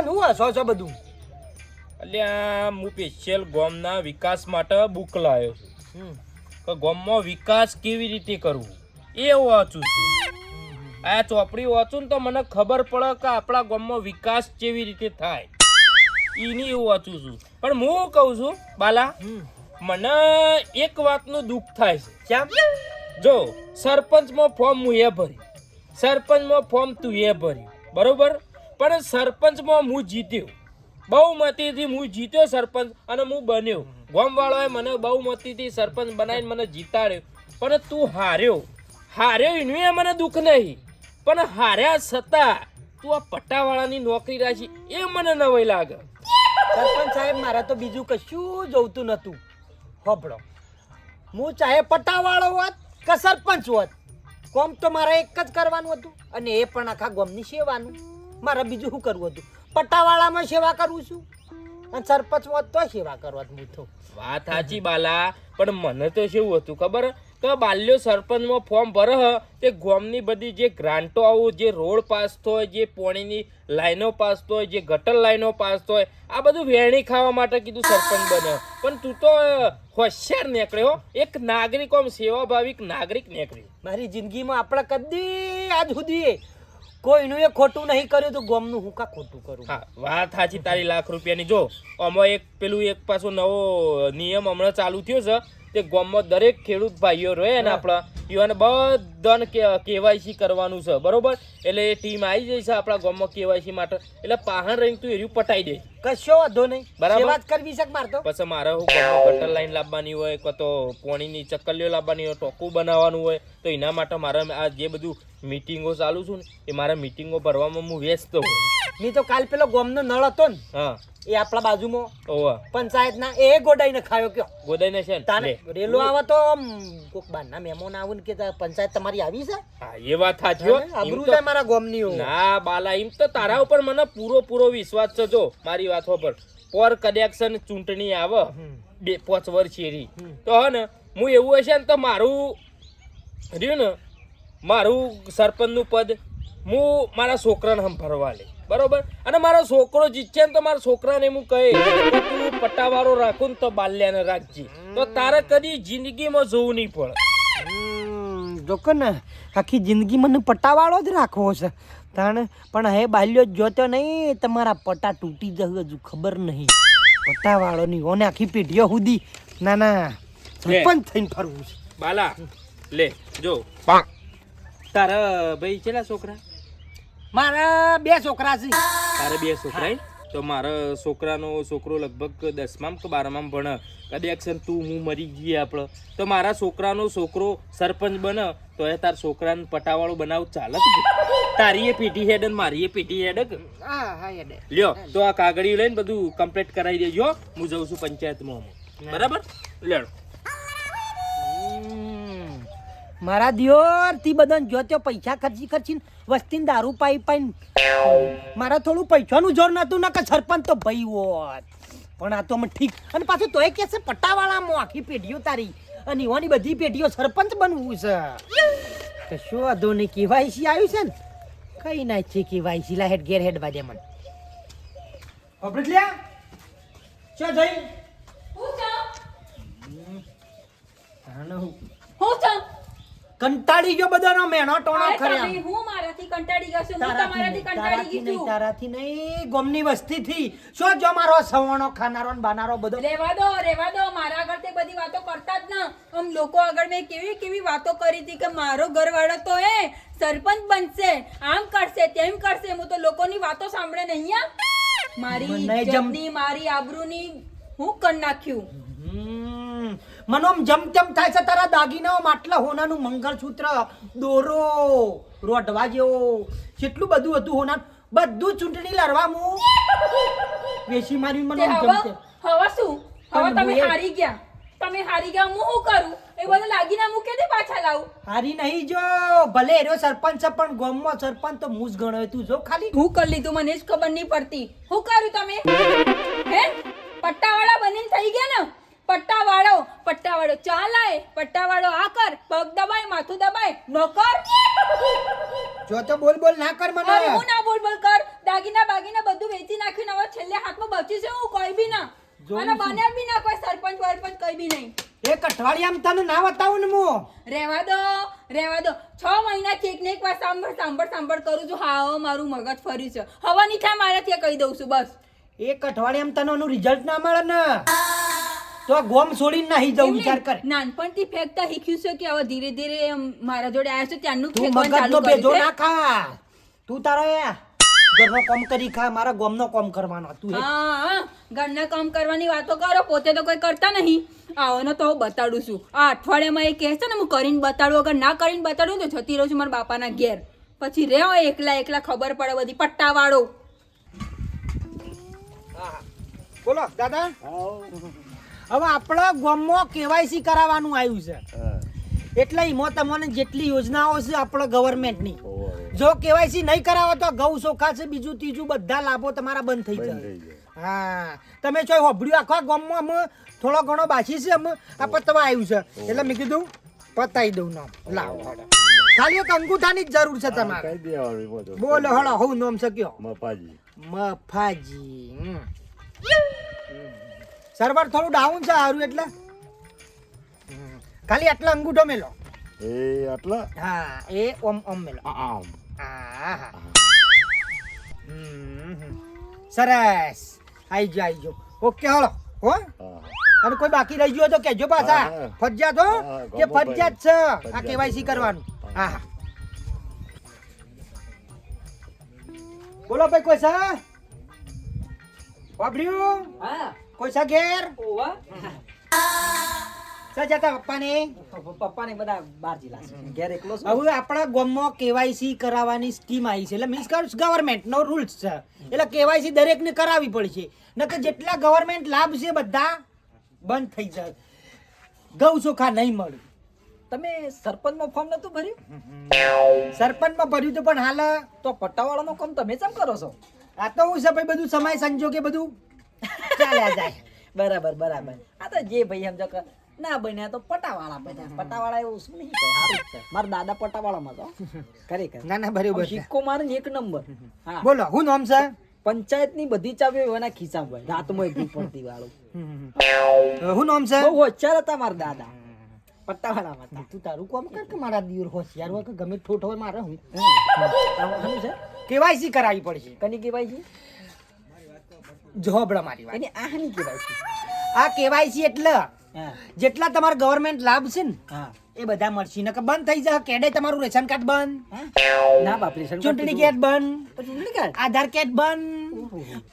સરપંચ હું હસો છો બધું અલ્યા હું સ્પેશિયલ ગામના વિકાસ માટે બુક લાવ્યો છું કે ગામમાં વિકાસ કેવી રીતે કરવું એ વાંચું છું આ ચોપડી વાંચું ને તો મને ખબર પડે કે આપણા ગામમાં વિકાસ કેવી રીતે થાય એની એવું વાંચું છું પણ હું કહું છું બાલા મને એક વાતનું દુઃખ થાય છે કેમ જો સરપંચમાં ફોર્મ હું એ ભર્યું સરપંચમાં ફોર્મ તું એ ભર્યું બરોબર પણ સરપંચમાં હું જીત્યો બહુમતીથી હું જીત્યો સરપંચ અને હું બન્યો ગામવાળાએ મને બહુમતીથી સરપંચ બનાવીને મને જીતાડ્યો પણ તું હાર્યો એનું એ મને દુઃખ નહીં પણ હાર્યા છતાં તું આ પટ્ટાવાળાની નોકરી રાખી એ મને નવાઈ લાગે સરપંચ સાહેબ મારે તો બીજું કશું જોવતું નતું હોબળો હું ચાહે પટ્ટાવાળો હોત કે સરપંચ હોત કોમ તો મારે એક જ કરવાનું હતું અને એ પણ આખા ગામની સેવાનું મારે બીજું શું કરવું હતું પટ્ટાવાળામાં સેવા કરું છું અને સરપંચમાં તો સેવા કરવા હું તો વાત સાચી બાલા પણ મને તો શું હતું ખબર તો બાલ્યો સરપંચમાં ફોર્મ ભરે તે ગામની બધી જે ગ્રાન્ટો આવું જે રોડ પાસ થાય જે પાણીની લાઈનો પાસ થાય જે ગટર લાઈનો પાસ થાય આ બધું વેણી ખાવા માટે કીધું સરપંચ બને પણ તું તો હોશિયાર નીકળ્યો એક નાગરિક આમ સેવાભાવિક નાગરિક નીકળ્યો મારી જિંદગીમાં આપણે કદી આજ સુધી કોઈનું એ ખોટું નહીં કર્યું તો ગામનું હું કા ખોટું કરું હા વાત સાચી તારી લાખ રૂપિયાની જો આમાં એક પેલું એક પાછો નવો નિયમ હમણાં ચાલુ થયો છે તે ગામમાં દરેક ખેડૂત ભાઈઓ રહે ને આપણા યુવાને બધાને કેવાયસી કરવાનું છે બરોબર એટલે એ ટીમ આવી જાય છે આપણા ગામમાં કેવાયસી માટે એટલે પાહણ રહીને તું એર્યું પટાઈ દે કશો વાંધો નહીં બરાબર. વાત કરવી છે મારે તો પછી મારે હું ગામમાં ગટર લાઈન લાવવાની હોય કે તો પાણીની ચક્કલીઓ લાવવાની હોય ટોકું બનાવવાનું હોય તો એના માટે મારે આ જે બધું મીટિંગો ચાલુ છું ને એ મારા મીટિંગો ભરવામાં હું વ્યસ્ત હોય મેં તો કાલ પેલો ગામનો નળ હતો ને હા એ આપણા બાજુમાં ઓવા પંચાયતના એ ગોડાઈને ખાયો કયો ગોદાઈને છે ને તાને રેલો આવે તો આમ કોક બારના મહેમાન આવું ને કે પંચાયત તમારી આવી છે હા એ વાત સાચી હો. આબરૂ એમ તો- છે મારા ગામની હો. ના બાલા એમ તો તારા ઉપર મને પૂરો વિશ્વાસ છે જો મારી વાત પર પર કનેક્શન ચૂંટણી આવે 2-5 વર્ષ એરી તો હે ને હું એવું હશે ને તો મારું રહ્યું ને મારું સરપંચનું પદ હું મારા છોકરાને સંભાળવા લે બરોબર અને મારો છોકરો જીતશે ને તો મારા છોકરાને હું કહે કે તું પટ્ટાવાળો રાખું ને તો બાલ્યાને રાખજે તો તારે કદી જિંદગીમાં જોવું નહીં પડે જોકો ને આખી જિંદગી મને પટ્ટાવાળો જ રાખવો છે તાણે પણ હે બાલ્યો જોતો નહીં તમારા પટ્ટા તૂટી જશે હજુ ખબર નહીં પટ્ટાવાળોની ઓને આખી પેઢીઓ સુધી ના સરપંચ થઈને ફરવું છે બાલા લે જો તારા ભાઈ કેટલા છોકરા મારા 2 છોકરા છે તારે 2 છોકરા હે? તો મારા છોકરો લગભગ 10માં કે 12માં ભણે કદાચ તું હું મરી ગઈ આપણે તો મારા છોકરાનો છોકરો સરપંચ બને તો એ તાર છોકરાને પટાવાળો બનાવ ચાલે તારી એ પેટી હેડ ને મારી એ પેટી હેડ કે હા લ્યો તો આ કાગળિયું લઈને બધું કમ્પ્લીટ કરાવી દેજો હું જઉં છું પંચાયતમાં બરાબર લેડો મારા દિયોર તી બધાને જોત્યો પૈસા ખર્ચીને વસ્તીને દારૂ પાઈને મારા થોડું પૈસાનું જોર નતું ને કે સરપંચ તો ભાઈ હોત પણ આ તો અમે ઠીક અને પાછું તોય કે છે પટ્ટાવાળામાં આખી પેઢીઓ તારી અને એવાની બધી પેઢીઓ સરપંચ બનવું છે તો શું વાંધો નહીં કેવાયસી આવ્યું છે ને કઈ ના છે કેવાયસી લા હેડ ઘેર હેડ વાજે મને અબડલિયા ચો જઈ હું છો હું છો કંટાળી ગયો બધાનો મેણો ટોણો અરે ખર્યા તમે હું મારાથી કંટાળી ગયો છું હું તમારાથી કંટાળી ગઈ છું તારાથી નહીં ગોમની વસ્તીથી શું જો મારો સવણો ખાનારો ને બાનારો બધો રેવા દો મારા આગળ તે બધી વાતો કરતા જ ના આમ લોકો આગળ મેં કેવી વાતો કરી હતી કે મારો ઘરવાળો તો સરપંચ બનશે આમ કરશે તેમ કરશે હું તો લોકોની વાતો સાંભળે નહીં આ મારી મને ઇજ્જતની મારી આબરૂની હું કરી નાખ્યું મનોમ જમજમ થાય છે તારા દાગીનાઓ માટલા હોનાનું મંગળસૂત્ર દોરો રોટવા જેવો કેટલું બધું હતું હોનાનું બધું ચૂંટણી લડવા હું વેસી મારી તે મનોમ હવે જમતે હવે શું હવે પણ તમે હું એ- હારી ગયા હું શું કરું એ બધું લાગીને મૂકે દે પાછા લાવું હારી નહીં જો ભલે એરો સરપંચ છે પણ ગામમાં સરપંચ તો મૂસ ગણો તું જો ખાલી હું કરી લીધું મને જ ખબર નહીં પડતી શું કર્યું તમે હે પટ્ટાવાળા બનીને થઈ ગયા ને પટ્ટાવાળો ચાલાય પટ્ટાવાળો આ કર પગ દબાય માથું દબાય નોકર જો તો બોલ ના કર મને અરે હું ના બોલ કર દાગીના બાગીના બધું વેચી નાખ્યું કહું છું હું કોઈ બી ના જોઉં અને છું. બને બી ના કોઈ સરપંચ વરપંચ કઈ બી નહીં. એક અઠવાડિયામાં તને ના બતાવું ને હું રહેવા દો 6 મહિનાથી એક ને એક વાર સાંભળ કરું છું. હા મારું મગજ ફર્યું છે. હવે નહીં થાય મારાથી કહી દઉં છું બસ. એક અઠવાડિયામાં તને એનું રિઝલ્ટ ના મળે ને તો આ ગોમ છોડીને નાહી જવું વિચાર કર. નાનપણથી ફેંકતા શીખ્યું છે કે હવે ધીરે ધીરે મારા જોડે આવ્યા છે ત્યાંનું તું ફેંકવાનું મગજનો ચાલુ બેજો કર્યું ના છે. ખા. તું તારો ઘરનો કામ કરી ખા, મારા ગોમનો કામ કરવાનો. તું એ હા ઘરના કામ કરવાની વાતો કરો, પોતે તો કોઈ કરતા નહીં. આવો તો હું બતાડું છું. આ અઠવાડિયામાં એ કહે છે ને હું કરીને બતાડું, અગર ના કરીને બતાડું તો જતી રહું છું મારા બાપાના ઘેર. પછી રે એકલા ખબર પડે બધી પટ્ટાવાળો. બોલો દાદા. હવે આપણા ગામમાં કેવાયસી કરાવવાનું આવ્યું છે, એટલે એમાં તમને જેટલી યોજનાઓ છે આપણા ગવર્મેન્ટની, જો કેવાયસી નહીં કરાવો તો ગૌ ચોખા છે, બીજું ત્રીજું બધા લાભો તમારા બંધ થઈ જાય. હા તમે છો હોબળ્યું આખા ગામમાં અમે થોડો ઘણો બાકી છે, અમે આ પતવા આવ્યું છે એટલે મેં કીધું પતાવી દઉં નામ. લાવો ખાલી એક અંગૂઠાની જ જરૂર છે તમારે. બોલો હળો હું નામ છે કયો? મફાજી. સર્વર થોડું ડાઉન છે હારું એટલે ખાલી આટલા અંગૂઠો મેલો. હા એ ઓમ મેલો. હા સરસ. આઈ જો ઓકે હળો હો. અને કોઈ બાકી રહી ગયો તો કેજો પાછા. ફરજિયાત હો કે ફરજિયાત છે આ કેવાયસી કરવાનું. હા બોલો ભાઈ કોઈ સા વાપર્યું? હા કોઈ સા ઘેર ઓવા સા જતા પપ્પાને? પપ્પાને બધા બહાર જિલ્લા છે, ઘેર એકલો છું. હવે આપણા ગામમાં કેવાયસી કરાવવાની સ્કીમ આવી છે, એટલે મીન્સ ગવર્મેન્ટ નો રૂલ્સ છે, એટલે કેવાયસી દરેકને કરાવવી પડશે. નકર જેટલા ગવર્મેન્ટ લાભ છે બધા બંધ થઈ જાય, ગૌ ચોખા નહીં મળે. તમે સરપંચમાં ફોર્મ નતું ભર્યું? સરપંચમાં ભર્યું તો પણ હાલ તો પટ્ટાવાળાનો કામ તમે કેમ કરો છો? આ તો હું છે ભાઈ, બધું સમય સંજોગે બધું ચાલ્યા જાય. બરાબર આ તો જે ભાઈ સમજો કે ના બન્યા તો પટાવાળા બન્યા. પટાવાળા એવું શું નહીં ભાઈ, સારું જ છે. મારા દાદા પટાવાળામાં તો ખરેખર ના ના બરાબર છે. સિક્કો મારે ને 1 નંબર. હા બોલો હું નામ છે? પંચાયતની બધી ચાવીઓ એના ખિસ્સામાં હોય, રાતમાં એક પડતી વાળું. હું નામ છે? બહુ હોશિયાર હતા મારા દાદા પટ્ટાવાળામાં હતા. તું તારું કામ કર કે મારા દિયર હોશિયાર હોય કે ગમે ઠોઠ હોય મારે હું શું છે કેવાયસી કરાવી પડશે. કની કહેવાય છે? જોબડા મારી વાત. અને આ નહીં કહેવાય છે. આ કેવાયસી એટલે હા જેટલા તમારા ગવર્મેન્ટ લાભ છે ને હા એ બધા મળશે. નકર બંધ થઈ જાય. કેડે તમારું રેશન કાર્ડ બંધ, ના બાપ રેશન કાર્ડ ચૂંટણી તો કાર્ડ બંધ, ચૂંટણી કાર્ડ આધાર કાર્ડ બંધ,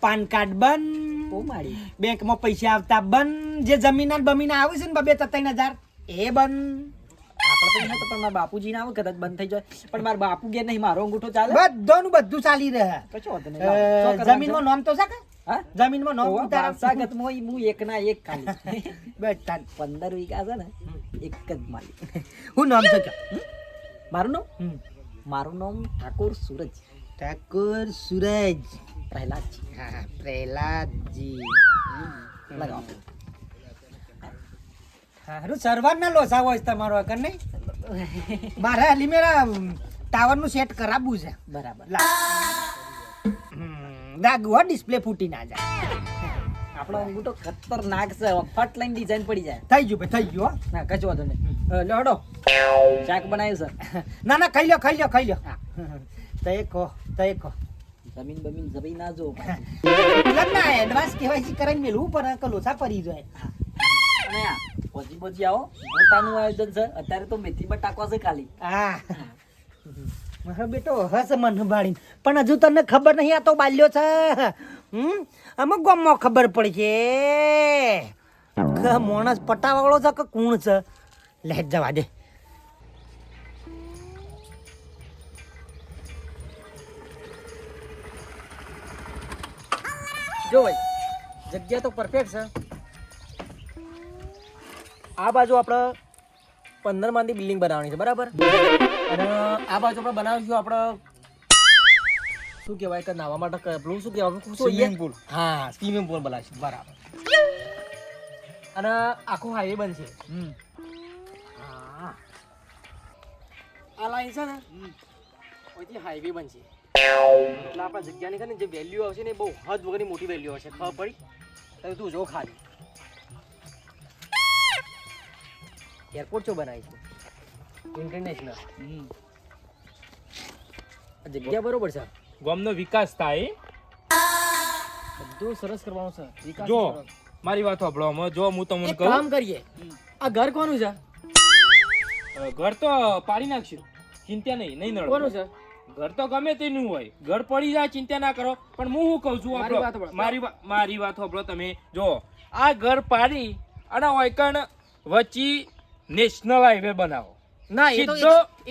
પાન કાર્ડ બંધ, બહુ મારી. બેંકમાં પૈસા આવતા બંધ, જે જમીના બમીના આવે છે ને 2-3 હજાર એ બંધ. આપણે તો નહીં, પણ મારા બાપુજી ના આવે કદાચ બંધ થઈ જાય. પણ મારા બાપુ ઘેર નહીં, મારો અંગૂઠો ચાલે. બધાનું બધું ચાલી રહે. કશો વાંધો નહીં. લાવો. શું કરવાનું જમીનમાં છે? નોમ તો છે કે? હા? જમીનમાં નોમ ઓવા, ઉતારા. વારસાગતમાં હું એકના એક ખાલી. બેઠા. 15 વીઘા છે ને એક જ માલી. હું નામ છે કે? મારું નામ મારું નામ ઠાકોર સૂરજ ઠાકોર સૂરજ. પ્રહલાદજી. હા પ્રહલાદજી. લગાવો. હારું સરવાર ના લોસા હોય તમારો આગળ નહીં. મારે હાલી મેરા ટાવર નું સેટ કરાવવું છે. બરાબર. દાગવા ડિસ્પ્લે ફૂટી ના જાય. આપણો અંગૂઠો ખતરનાક છે, ફટ લઈને ડિઝાઇન પડી જાય. થઈ ગયું ભાઈ થઈ ગયું. ના કશો વાંધો નહીં. લો હડો શાક બનાવ્યું છે. ના ના ખાઈ લ્યો. તય કહો. જમીન બમીન જમી ના જો. એટલે ના એડવાન્સ કેવાયસી કરાવી મેલવું પણ કે લોસા પડી જાય. અને આ પછી આવો મોટાનું આયોજન છે અત્યારે તો મેથી બટાકા છે ખાલી. હા મારો બેટો હસ મન બાળી, પણ હજુ તને ખબર નહીં. આ તો બાલ્યો છે. અમુક ગામમાં ખબર પડશે કે માણસ પટાવાળો છે કે કોણ છે. લે જવા દે. જો ભાઈ જગ્યા તો પરફેક્ટ છે. આ બાજુ આપણે 15 માળની બિલ્ડિંગ બનાવવાની છે, બરાબર. અને આ બાજુ આપણે બનાવીશું આપણે શું કહેવાય કે નાવા માટે પેલું શું કહેવાય સ્વિમિંગ પુલ. હા સ્વિમિંગ પુલ બનાવીશું, બરાબર. અને આખો હાઈવે બનશે. આ લાઈન છે ને પછી હાઈવે બનશે. એટલે આપણા જગ્યાની ખરી ને જે વેલ્યુ આવશે ને એ બહુ હદ વગરની મોટી વેલ્યુ હશે, ખબર પડી? તો તું જો ખાલી એરપોર્ટ ચો બનાવી છે ઇન્ટરનેશનલ. આ જગ્યા બરોબર છે, ગામનો વિકાસ થાય. બધું સરસ કરવાનું છે. વિકાસ જો સરસ. મારી વાત સાંભળો. હમણાં જો હું તમને એક કહું, કામ કરીએ, આ ઘર કોનું છે? ઘર તો પાડી નાખશું, ચિંતા નહીં કોનું નડે. છે? ઘર તો ગમે તેનું હોય, ઘર પડી જાય ચિંતા ના કરો. પણ હું શું કહું છું, મારી વાત આપણો- સાંભળો. મારી વાત સાંભળો તમે. જો આ ઘર પાડી અને ઓયકણ વચ્ચે નેશનલ હાઈવે બનાવો. ના એ તો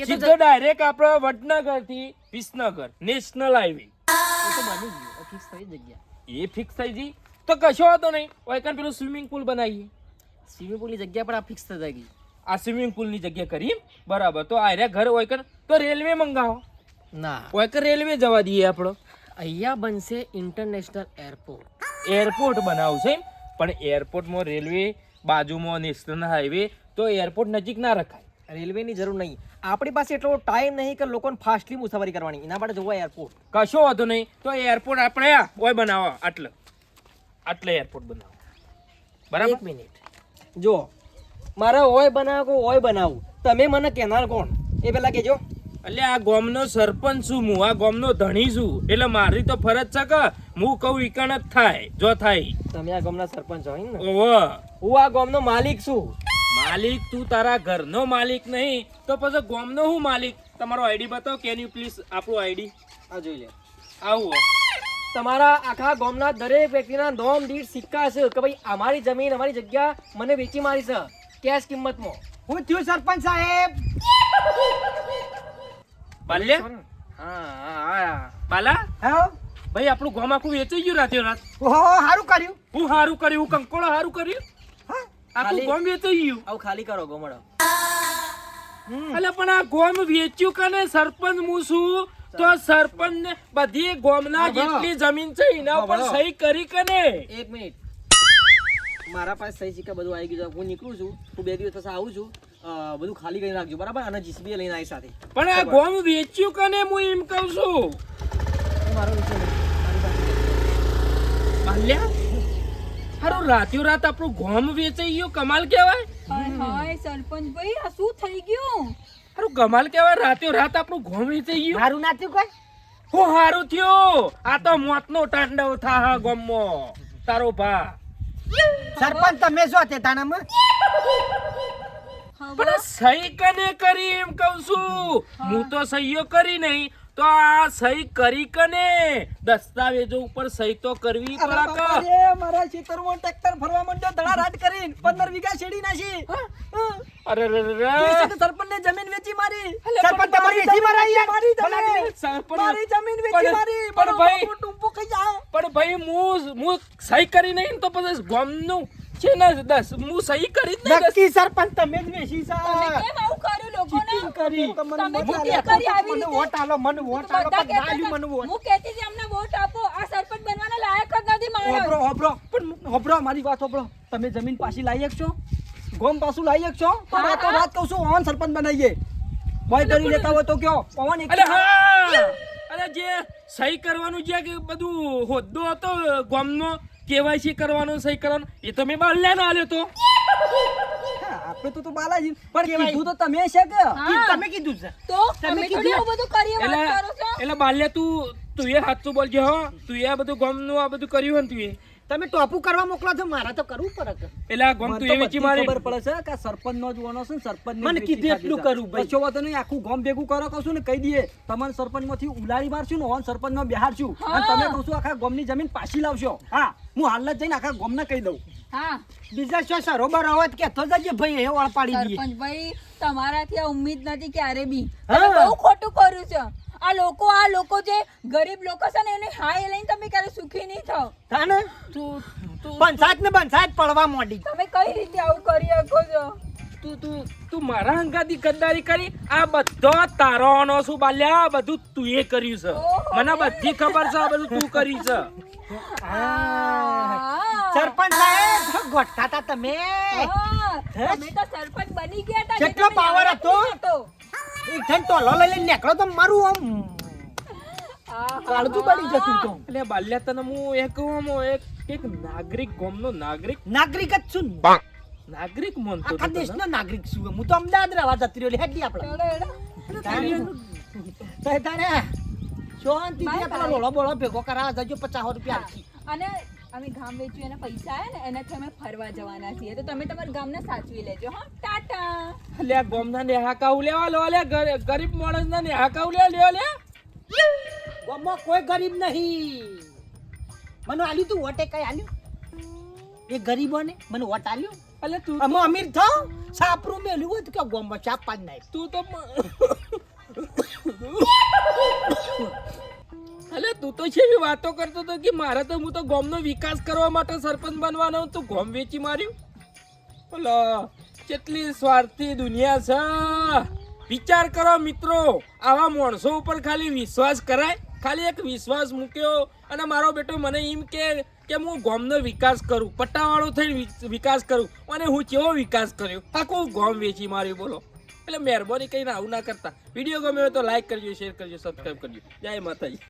સીધો ડાયરેક્ટ આપણે વડનગર થી વિસનગર નેશનલ હાઈવે બની ગયું, ફિક્સ થઈ જગ્યા. એ ફિક્સ થઈ ગઈ તો કશો હતો નહીં. ઓયકણ પેલું સ્વિમિંગ પુલ બનાવીએ. સ્વિમિંગ પુલની જગ્યા પર આ ફિક્સ થઈ ગઈ. આ સ્વિમિંગ પુલ ની જગ્યા કરી બરાબર. તો આર્યા ઘર ઓયકણ તો રેલવે મંગાવો. ના, ઓયકણ રેલવે જવા દઈએ આપણો. અહીંયા બનશે ઇન્ટરનેશનલ એરપોર્ટ. એરપોર્ટ બનાવશે પણ એરપોર્ટમાં રેલવે બાજુમાં નેશનલ હાઈવે તો એરપોર્ટ નજીક ના રખાય. રેલવેની જરૂર નહીં. આપણી પાસે એટલો ટાઈમ નહીં કે લોકોને ફાસ્ટલી મુસાફરી કરવાની. એના માટે જોવા એરપોર્ટ. કશો વાંધો નહીં. તો એરપોર્ટ આપણે ઓય બનાવો. આટલે એરપોર્ટ બનાવો. બરાબર. એક મિનિટ, જો મારે ઓય બનાવો ઓય બનાવું, તમે મને કહેનાર કોણ એ પેલા કહેજો. એટલે આ ગામનો સરપંચ છું હું, આ ગામનો ધણી છું, એટલે મારી તો ફરજ છે કે હું કહું ઈકણ જ થાય જો થાય. તમે આ ગામના સરપંચ હોય ને? ઓહો. હું આ ગામનો માલિક છું. માલિક તું તારા ઘરનો માલિક નહીં તો પછી ગામનો હું માલિક? તમારો આઈડી બતાવો. કેન યુ પ્લીઝ આપણું આઈડી આ જોઈ લે. આવું. તમારા આખા ગામના દરેક વ્યક્તિના નોમ દીઠ સિક્કા છે કે ભાઈ અમારી જમીન અમારી જગ્યા મને વેચી મારી છે કેશ કિંમતમાં. હું થયું સરપંચ સાહેબ? બાલ્યા હા. બાલા હા, ભાઈ આપણું ગામ આખું વેચાઈ ગયું રાતે રાત. ઓહો, સારું કર્યું. હું હારું કર્યું, હું કંકોળો હારું કર્યું. હા, આખું ખાલી- ગામ વેચાઈ ગયું. આવું ખાલી કરો ગોમડો. એટલે પણ આ ગામ વેચ્યું કને? સરપંચ હું છું તો સરપંચ ને બધી ગામના હા, બરાબર. જેટલી જમીન છે એના ઉપર બરાબર. સહી કરી કને? એક મિનિટ, મારા પાસે સહી સિક્કા બધું આવી ગયું છે. હું નીકળું છું, હું 2 દિવસ પછી આવું છું. બધું ખાલી કરી રાખજો બરાબર. અને જીસીબી લઈને આવી સાથે. પણ આ ગામ વેચ્યું કને હું એમ કહું છું. એ મારો વિષય નથી. મારી પાસે બાલ્યા હારું રાત્યો રાત આપણું ગામ વેચાઈ ગયું. કમાલ કહેવાય. હાય સરપંચ ભાઈ આ શું થઈ ગયું? હારું કમાલ કહેવાય. રાત્યો રાત આપણું ગામ વેચાઈ ગયું. સારું ના થયું કોઈ? હું હારું થયો. આ તો મોતનો તાંડવ થા ગામમાં તારો ભા. સરપંચ તમે શું તે તાણામાં? પણ સહી કને કરી એમ કહું છું. હું તો સહીઓ કરી નહીં તો આ સહી કરી કને? દસ્તાવેજો ઉપર સહી તો કરવી પડે કે? મારા ખેતરમાં ટ્રેક્ટર ફરવા માંડ્યો ધડા રાત કરીને 15 વીઘા છેડી નાખી. અરે રે રે રે. સરપંચને જમીન વેચી મારી. સરપંચ તમારી વેચી મારી યાર. મારી જમીન. સરપંચ- મારી જમીન વેચી પણ- મારી. પણ મારો ભાઈ- બાપુ ટૂંપો ખાઈ જાય. પણ ભાઈ હું સહી કરી નહીં ને તો પછી ગામનું છે ને દસ હું સહી કરી જ નહીં. નક્કી સરપંચ તમે જ વેચી તમે છે. કેમ આવું કર્યું લોકોને? કરી તમે મને cheating કરી આવી મને રીતે? વોટ આલો, મને વોટ આલો, બધા પણ કહેતા વાલ્યું હતા, મને વોટ. હું કહેતી હતી અમને વોટ આપો. આ સરપંચ બનવાના લાયક જ નથી માણસ. હોભરો મારી વાત હોભરો. તમે જમીન પાછી લાવી શકશો? ગોમ પાછું લાવી શકશો? તો હા, રાતો હા. રાત કહું છું પવન સરપંચ બનાવીએ. બોય કરી લેતા હોય તો કયો પવન એક અરે હા અરે જે સહી કરવાનું જે કે બધું હોદ્દો હતો ગામનો કેવાયસી કરવાનું સહી કરવાનું એ તો મેં બાલ્યાને આલ્યો તો. આપણે તો બાલાજી પણ કહેવાય. કીધું તો તમે છે કે હા. તમે કીધું છે. તો તમે થોડી આવું બધું કરીએ વાત કરો છો? એટલે બાલ્યા તું એ સાચું બોલજે હો. તું એ બધું ગામનું આ બધું કર્યું ને તું એ. તમે ટોપુ કરવા મોકલો છો, મારા તો કરવું પડે. એટલે આ ગામ તું એ વેચી મારી. ખબર પડે છે કે સરપંચ નો જોવાનો છે ને સરપંચ મને કીધું એટલું કરું ભાઈ. કશો વાંધો નહીં. આખું ગામ ભેગું કરો કહું છું ને કહી દઈએ તમારે સરપંચ માંથી ઉલાડી મારશું ને ઓન સરપંચ નો બિહારશું અને તમે કહું છું આખા ગામની જમીન પાછી લાવશો. હા, હું હાલ જ જઈને આખા ગામને કહી દઉં. હા બીજા શું સરોબર હોય તો કહેતો જજે ભાઈ, એ વાળ પાડી દઈએ. સરપંચ ભાઈ તમારાથી આ ઉમ્મીદ નથી ક્યારે બી. હા. તમે બહુ ખોટું કર્યું છે. આ લોકો જે ગરીબ લોકો છે ને એને હાય લઈને તમે ક્યારે સુખી નહીં થાવ. તાને તું પંચાયત ને પંચાયત પડવા માંડી. તમે કઈ રીતે આવું કરી શકો છો? તું મારા હંગાથી ગદ્દારી કરી. આ બધો તારોનો શું બાલ્યા? બધું તું એ કર્યું છે. મને બધી ખબર છે આ બધું તું કર્યું છે. હા. સરપંચ સાહેબ શું ગોઠતા હતા તમે? હા, તમે તો સરપંચ બની ગયા હતા. કેટલો જે તમે power નાના હતો? નથી હતો. એક જણ ટોલો લઈ લઈને નીકળો તો મારું આમ કાળજું બળી જતું તો એટલે બાલ્યા તને હું એક કહું એક નાગરિક ગામનો નાગરિક નાગરિક જ છું ને. નાગરિક માનતો આખા હતો તને. દેશનો નાગરિક છું હું તો અમદાવાદ રહેવા જતી રહ્યો હેડી આપણે તારે શાંતિથી આ પેલો રોળો બોળો ભેગો કરાવવા જજો 50 રૂપિયા આપી. અને અમે ગામ વેચ્યું એના પૈસા આયા ને એનાથી અમે ફરવા જવાના છીએ તો તમે તમારા ગામને સાચવી લેજો હા ટાટા અલ્યા ગામના નેહાકાઉ લેવા લો અલ્યા ગરીબ માણસના નેહાકાઉ લે ગામમાં કોઈ ગરીબ નહીં. મને આલ્યું તું વોટે કઈ આલ્યું એ ગરીબોને મને વોટ આલ્યું. અલ્યા તું અમે અમીર થાવ સાપરું મેલ્યું હોય તો કે ગામમાં ચાપ પાડ નાખ. તું તો અલે તું તો છેવી વાતો કરતો હતો કે મારે તો હું તો ગામનો વિકાસ કરવા માટે સરપંચ બનવાનો તું ગામ વેચી માર્યું. ઓલો કેટલી સ્વાર્થી દુનિયા છે. વિચાર કરો મિત્રો, આવા માણસો ઉપર ખાલી વિશ્વાસ કરાય. ખાલી એક વિશ્વાસ મૂક્યો અને મારો બેટો મને એમ કે હું ગામનો વિકાસ કરું, પટ્ટાવાળો થઈને વિકાસ કરું. અને હું કેવો વિકાસ કર્યો, આખું ગામ વેચી માર્યું. બોલો. એટલે મહેરબાની કહીને આવું ના કરતા. વિડીયો ગમ્યો હોય તો લાઈક કરજો, શેર કરજો, સબસ્ક્રાઈબ કરજો. જય માતાજી.